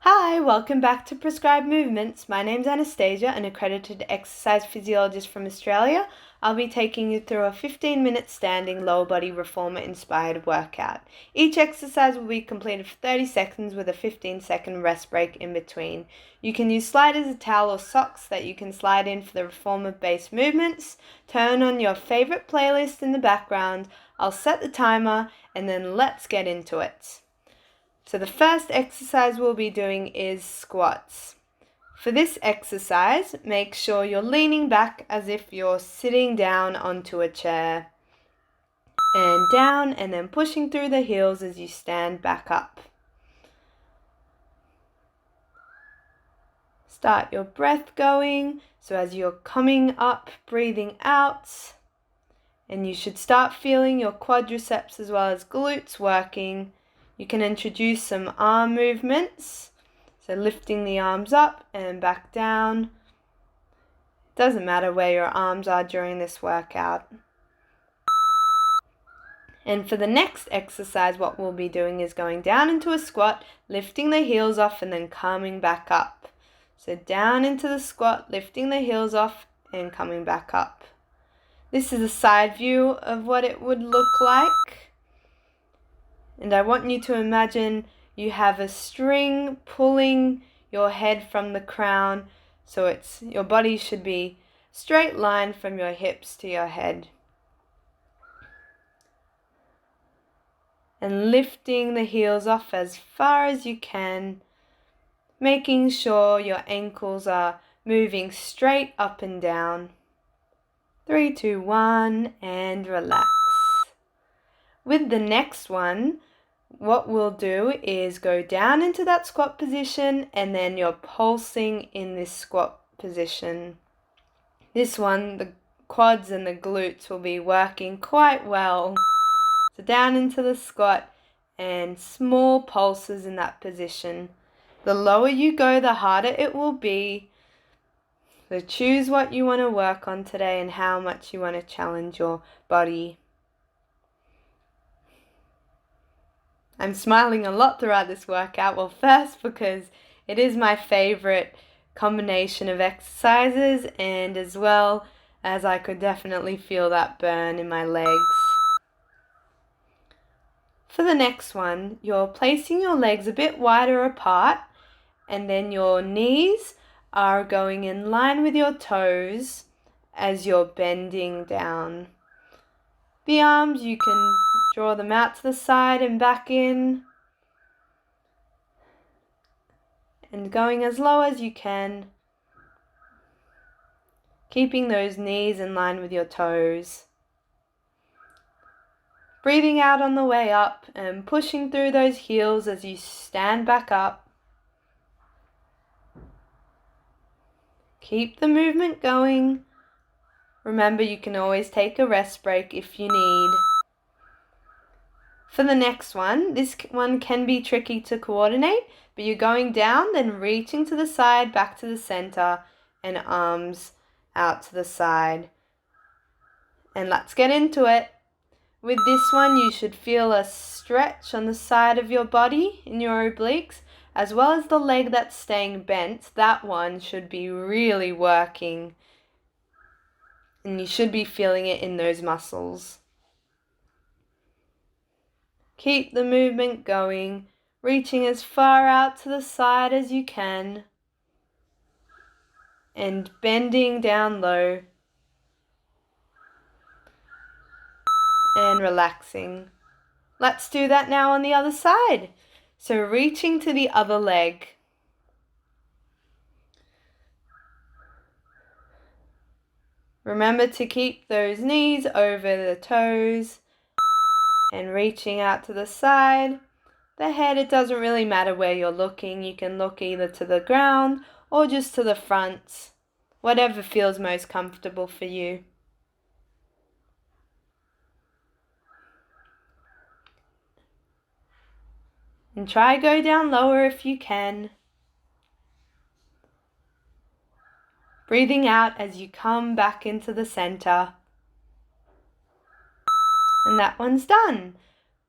Hi, welcome back to Prescribed Movements. My name's Anastasia, an accredited exercise physiologist from Australia. I'll be taking you through a 15-minute standing lower body reformer-inspired workout. Each exercise will be completed for 30 seconds with a 15-second rest break in between. You can use sliders, a towel, or socks that you can slide in for the reformer-based movements. Turn on your favorite playlist in the background. I'll set the timer, and then let's get into it. So the first exercise we'll be doing is squats. For this exercise, make sure you're leaning back as if you're sitting down onto a chair. And down, and then pushing through the heels as you stand back up. Start your breath going, so as you're coming up, breathing out. And you should start feeling your quadriceps as well as glutes working. You can introduce some arm movements, so lifting the arms up and back down. Doesn't matter where your arms are during this workout. And for the next exercise, what we'll be doing is going down into a squat, lifting the heels off and then coming back up. So down into the squat, lifting the heels off and coming back up. This is a side view of what it would look like. And I want you to imagine you have a string pulling your head from the crown, so your body should be straight line from your hips to your head. And lifting the heels off as far as you can, making sure your ankles are moving straight up and down. 3, 2, 1, and relax. With the next one, what we'll do is go down into that squat position and then you're pulsing in this squat position. This one, the quads and the glutes will be working quite well. So down into the squat and small pulses in that position. The lower you go, the harder it will be. So choose what you want to work on today and how much you want to challenge your body. I'm smiling a lot throughout this workout. Well, first because it is my favorite combination of exercises, and as well as I could definitely feel that burn in my legs. For the next one, you're placing your legs a bit wider apart, and then your knees are going in line with your toes as you're bending down. The arms, you can draw them out to the side and back in. And going as low as you can. Keeping those knees in line with your toes. Breathing out on the way up and pushing through those heels as you stand back up. Keep the movement going. Remember, you can always take a rest break if you need. For the next one, this one can be tricky to coordinate, but you're going down, then reaching to the side, back to the center, and arms out to the side. And let's get into it. With this one, you should feel a stretch on the side of your body in your obliques, as well as the leg that's staying bent. That one should be really working. And you should be feeling it in those muscles. Keep the movement going, reaching as far out to the side as you can. And bending down low. And relaxing. Let's do that now on the other side. So reaching to the other leg. Remember to keep those knees over the toes and reaching out to the side. The head, it doesn't really matter where you're looking. You can look either to the ground or just to the front, whatever feels most comfortable for you. And try go down lower if you can. Breathing out as you come back into the center. And that one's done.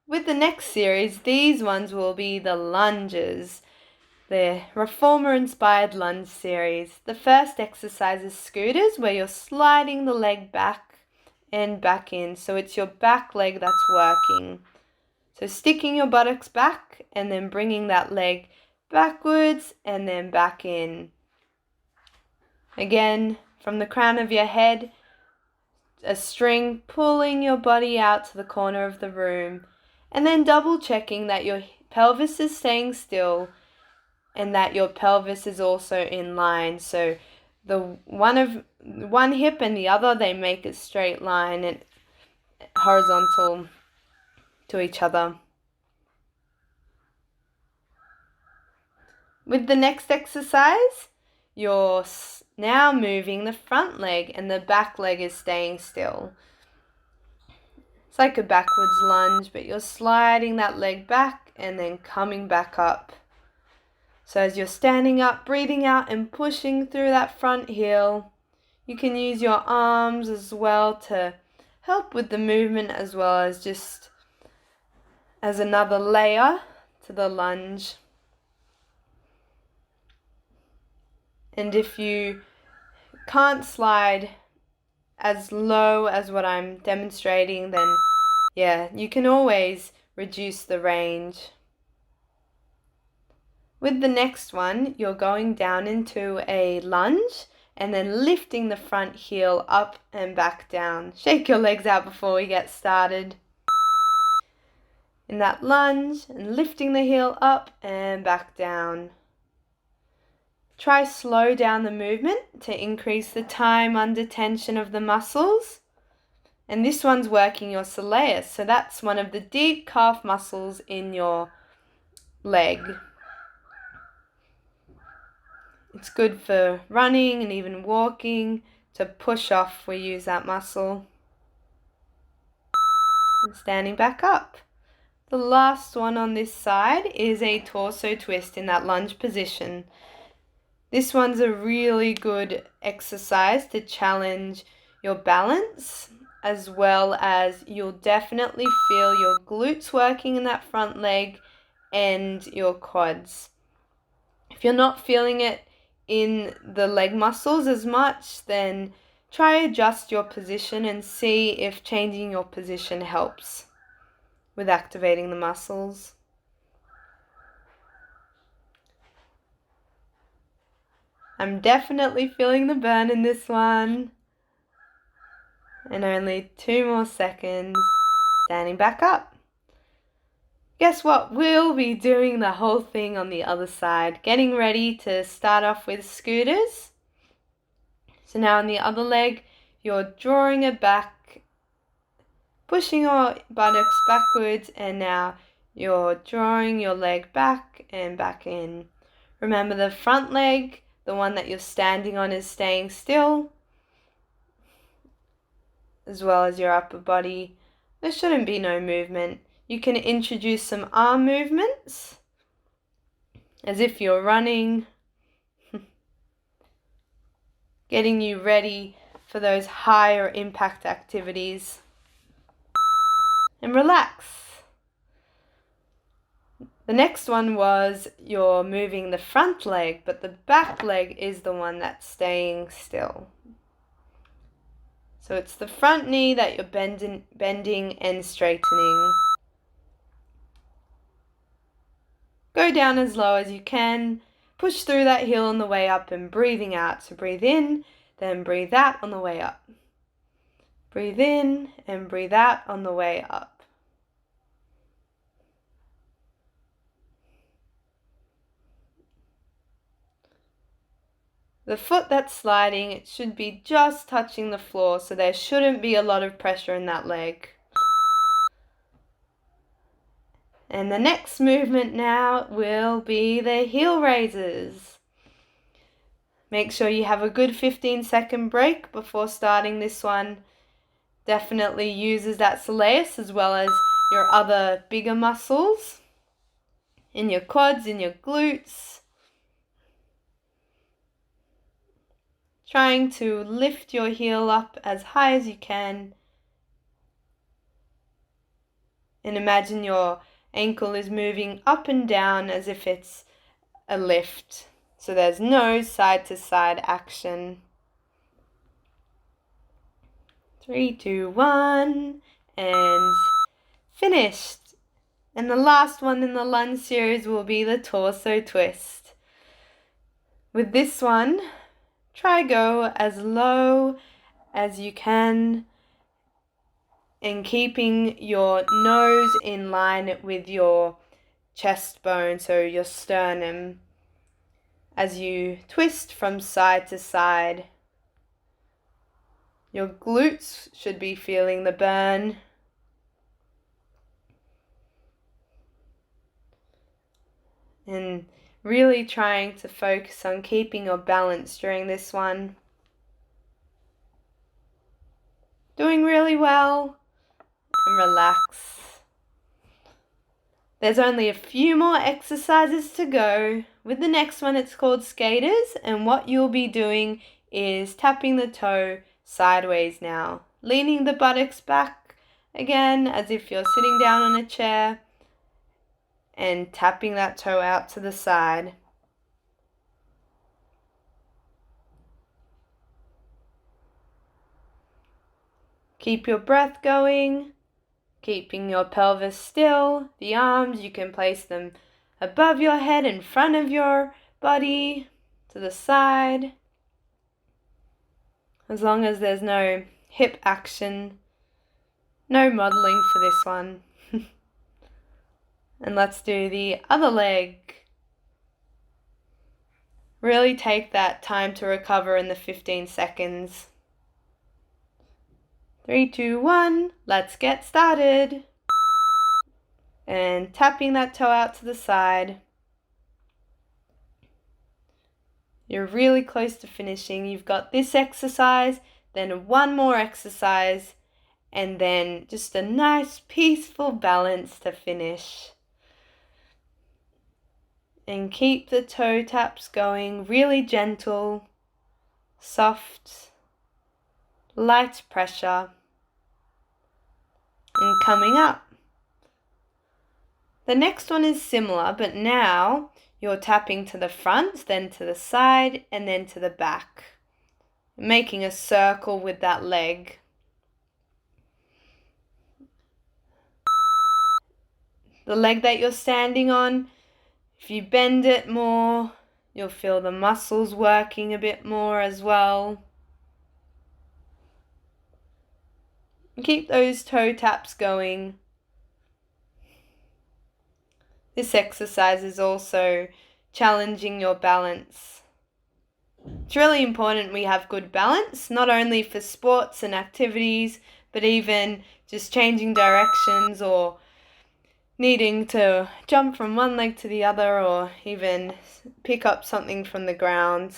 With the next series, these ones will be the lunges. the reformer-inspired lunge series. The first exercise is scooters, where you're sliding the leg back and back in. So it's your back leg that's working. So sticking your buttocks back and then bringing that leg backwards and then back in. Again, from the crown of your head, a string pulling your body out to the corner of the room, and then double checking that your pelvis is staying still and that your pelvis is also in line. So the one hip and the other, they make a straight line and horizontal to each other. With the next exercise, you're now moving the front leg and the back leg is staying still. It's like a backwards lunge, but you're sliding that leg back and then coming back up. So as you're standing up, breathing out and pushing through that front heel, you can use your arms as well to help with the movement, as well as just as another layer to the lunge. And if you can't slide as low as what I'm demonstrating, then yeah, you can always reduce the range. With the next one, you're going down into a lunge and then lifting the front heel up and back down. Shake your legs out before we get started. In that lunge, and lifting the heel up and back down. Try slow down the movement to increase the time under tension of the muscles. And this one's working your soleus, so that's one of the deep calf muscles in your leg. It's good for running and even walking. To push off, we use that muscle. And standing back up. The last one on this side is a torso twist in that lunge position. This one's a really good exercise to challenge your balance, as well as you'll definitely feel your glutes working in that front leg and your quads. If you're not feeling it in the leg muscles as much, then try adjust your position and see if changing your position helps with activating the muscles. I'm definitely feeling the burn in this one. And only 2 more seconds. Standing back up. Guess what? We'll be doing the whole thing on the other side. Getting ready to start off with scooters. So now on the other leg, you're drawing it back, pushing your buttocks backwards, and now you're drawing your leg back and back in. Remember, the front leg, the one that you're standing on, is staying still, as well as your upper body. There shouldn't be no movement. You can introduce some arm movements, as if you're running, getting you ready for those higher impact activities. And relax. The next one was you're moving the front leg, but the back leg is the one that's staying still. So it's the front knee that you're bending and straightening. Go down as low as you can. Push through that heel on the way up and breathing out. So breathe in, then breathe out on the way up. Breathe in and breathe out on the way up. The foot that's sliding, it should be just touching the floor, so there shouldn't be a lot of pressure in that leg. And the next movement now will be the heel raises. Make sure you have a good 15-second break before starting this one. Definitely uses that soleus as well as your other bigger muscles in your quads, in your glutes. Trying to lift your heel up as high as you can. And imagine your ankle is moving up and down as if it's a lift. So there's no side to side action. 3, 2, 1, and finished. And the last one in the lunge series will be the torso twist. With this one, try go as low as you can and keeping your nose in line with your chest bone, so your sternum, as you twist from side to side. Your glutes should be feeling the burn. And really trying to focus on keeping your balance during this one. Doing really well, and relax. There's only a few more exercises to go. With the next one, it's called skaters, and what you'll be doing is tapping the toe sideways now, leaning the buttocks back again as if you're sitting down on a chair, and tapping that toe out to the side. Keep your breath going, keeping your pelvis still. The arms, you can place them above your head, in front of your body, to the side. As long as there's no hip action, no modeling for this one. And let's do the other leg. Really take that time to recover in the 15 seconds. 3, 2, 1, let's get started. And tapping that toe out to the side. You're really close to finishing. You've got this exercise, then one more exercise, and then just a nice peaceful balance to finish. And keep the toe taps going, really gentle, soft, light pressure. And coming up. The next one is similar, but now you're tapping to the front, then to the side, and then to the back, making a circle with that leg. The leg that you're standing on, if you bend it more, you'll feel the muscles working a bit more as well. Keep those toe taps going. This exercise is also challenging your balance. It's really important we have good balance, not only for sports and activities, but even just changing directions or needing to jump from one leg to the other, or even pick up something from the ground.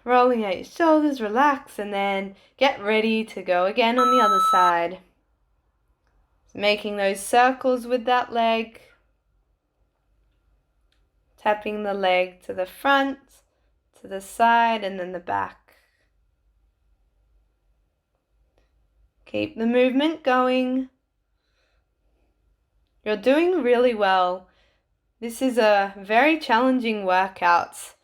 Rolling out your shoulders, relax, and then get ready to go again on the other side. Making those circles with that leg. Tapping the leg to the front, to the side, and then the back. Keep the movement going. You're doing really well. This is a very challenging workout.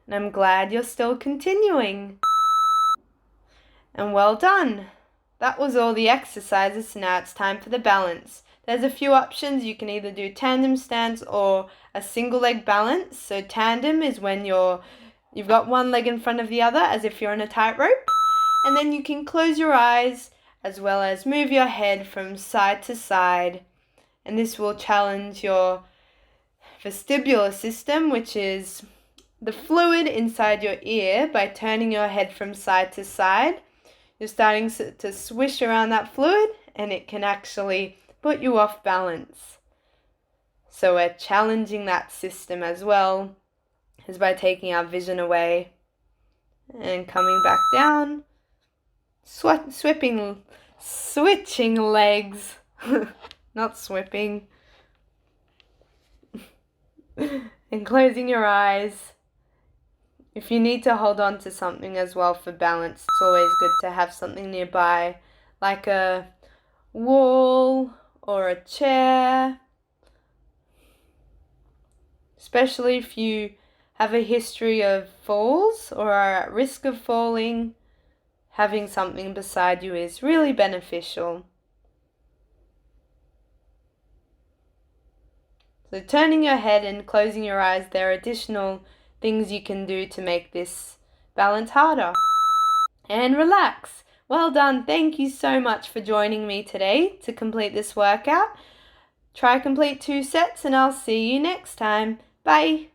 And I'm glad you're still continuing. And well done. That was all the exercises, so now it's time for the balance. There's a few options. You can either do tandem stance or a single leg balance. So tandem is when you've got one leg in front of the other as if you're on a tightrope. And then you can close your eyes as well as move your head from side to side. And this will challenge your vestibular system, which is the fluid inside your ear. By turning your head from side to side, you're starting to swish around that fluid, and it can actually put you off balance. So we're challenging that system as well, is by taking our vision away and coming back down, switching legs, not swipping, and closing your eyes. If you need to hold on to something as well for balance, it's always good to have something nearby, like a wall or a chair, especially if you have a history of falls or are at risk of falling. Having something beside you is really beneficial. So turning your head and closing your eyes, there are additional things you can do to make this balance harder. And relax. Well done. Thank you so much for joining me today to complete this workout. Try complete 2 sets and I'll see you next time. Bye.